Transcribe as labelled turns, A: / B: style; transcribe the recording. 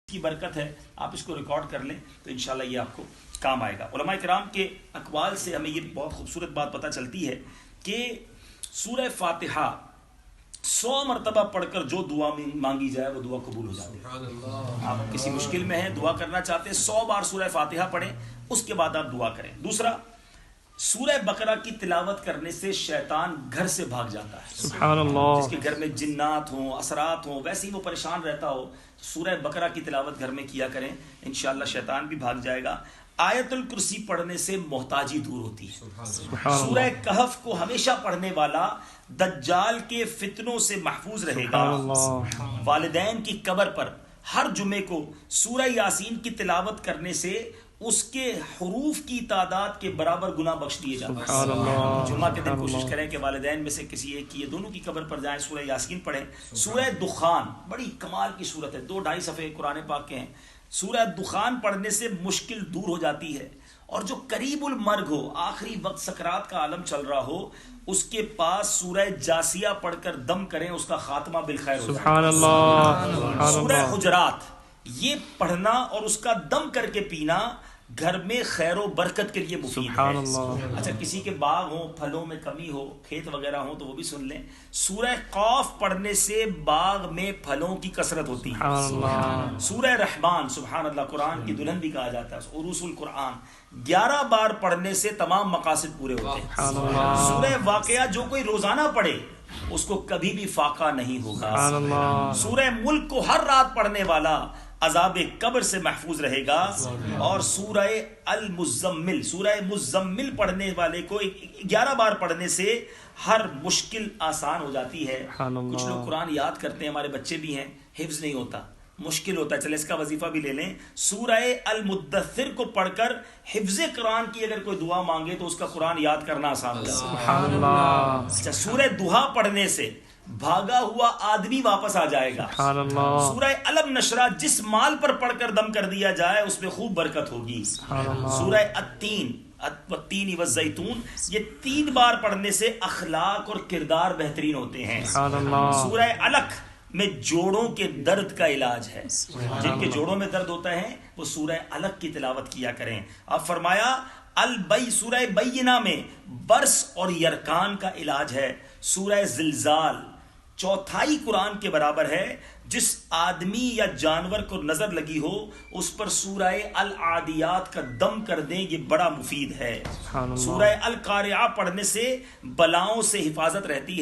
A: کی برکت ہے، آپ اس کو ریکارڈ کر لیں تو انشاءاللہ یہ آپ کو کام آئے گا۔ علماء کرام کے اقوال سے ہمیں یہ بہت خوبصورت بات پتہ چلتی ہے کہ سورہ فاتحہ 100 مرتبہ پڑھ کر جو دعا مانگی جائے وہ دعا قبول ہو جاتی ہے۔ آپ کسی مشکل میں ہیں، دعا کرنا چاہتے ہیں، 100 بار سورہ فاتحہ پڑھیں، اس کے بعد آپ دعا کریں۔ دوسرا، سورہ بقرہ کی تلاوت کرنے سے شیطان گھر سے بھاگ جاتا ہے۔
B: سبحان اللہ۔
A: جس کے گھر میں جنات ہوں، اثرات ہوں، ویسے ہی وہ پریشان رہتا ہو، سورہ بقرہ کی تلاوت گھر میں کیا کریں، انشاءاللہ شیطان بھی بھاگ جائے گا۔ آیت الکرسی پڑھنے سے محتاجی دور ہوتی ہے۔ سورہ کہف کو ہمیشہ پڑھنے والا دجال کے فتنوں سے محفوظ رہے گا۔ والدین کی قبر پر ہر جمعے کو سورہ یاسین کی تلاوت کرنے سے اس کے حروف کی تعداد کے برابر گناہ بخش دیے جاتے ہیں۔ جمعہ کے دن کوشش کریں کہ والدین میں سے کسی ایک کی، دونوں کی قبر پر جائیں، سورہ یاسین پڑھیں۔ سورہ دخان بڑی کمال کی صورت ہے، 2-2.5 صفحے قرآن پاک کے ہیں۔ سورہ دخان پڑھنے سے مشکل دور ہو جاتی ہے، اور جو قریب المرگ ہو، آخری وقت سکرات کا عالم چل رہا ہو، اس کے پاس سورہ جاسیہ پڑھ کر دم کریں، اس کا خاتمہ بالخیر ہو جائے۔
B: سبحان اللہ۔
A: سورہ حجرات یہ پڑھنا اور اس کا دم کر کے پینا گھر میں خیر و برکت کے لیے مفید ہے۔ اچھا، کسی کے باغ ہوں، پھلوں میں کمی ہو، کھیت وغیرہ ہوں تو وہ بھی سن لیں۔ سورہ قاف پڑھنے سے باغ میں پھلوں کی کثرت ہوتی ہے۔ سورہ رحمان، سبحان اللہ، قرآن کی دلہن بھی کہا جاتا ہے، عروس القرآن، 11 بار پڑھنے سے تمام مقاصد پورے ہوتے ہیں۔ سورہ واقعہ جو کوئی روزانہ پڑھے اس کو کبھی بھی فاقہ نہیں ہوگا۔ سورہ ملک کو ہر رات پڑھنے والا عذاب قبر سے محفوظ رہے گا۔ اور سورہ المزمل، سورہ مزمل پڑھنے والے کو 11 بار پڑھنے سے ہر مشکل آسان ہو جاتی ہے۔ کچھ لوگ قرآن یاد کرتے ہیں، ہمارے بچے بھی ہیں، حفظ نہیں ہوتا، مشکل ہوتا ہے، چلے اس کا وظیفہ بھی لے لیں۔ سورہ المدثر کو پڑھ کر حفظ قرآن کی اگر کوئی دعا مانگے تو اس کا قرآن یاد کرنا آسان ہوتا ہے۔
B: سبحان اللہ۔
A: اچھا، سورہ دوحا پڑھنے سے بھاگا ہوا آدمی واپس آ جائے گا۔ سورہ علم نشرہ جس مال پر پڑھ کر دم کر دیا جائے اس میں خوب برکت ہوگی۔ سورہ التین، والتین والزیتون، یہ 3 بار پڑھنے سے اخلاق اور کردار بہترین ہوتے ہیں۔ سورہ علق میں جوڑوں کے درد کا علاج ہے، جن کے جوڑوں میں درد ہوتا ہے وہ سورہ علق کی تلاوت کیا کریں۔ اب فرمایا سورہ بینہ میں برس اور یرکان کا علاج ہے۔ سورہ زلزال 1/4 قرآن کے برابر ہے۔ جس آدمی یا جانور کو نظر لگی ہو اس پر سورہ العادیات کا دم کر دیں، یہ بڑا مفید ہے۔ سورہ القارعہ پڑھنے سے بلاؤں سے حفاظت رہتی ہے۔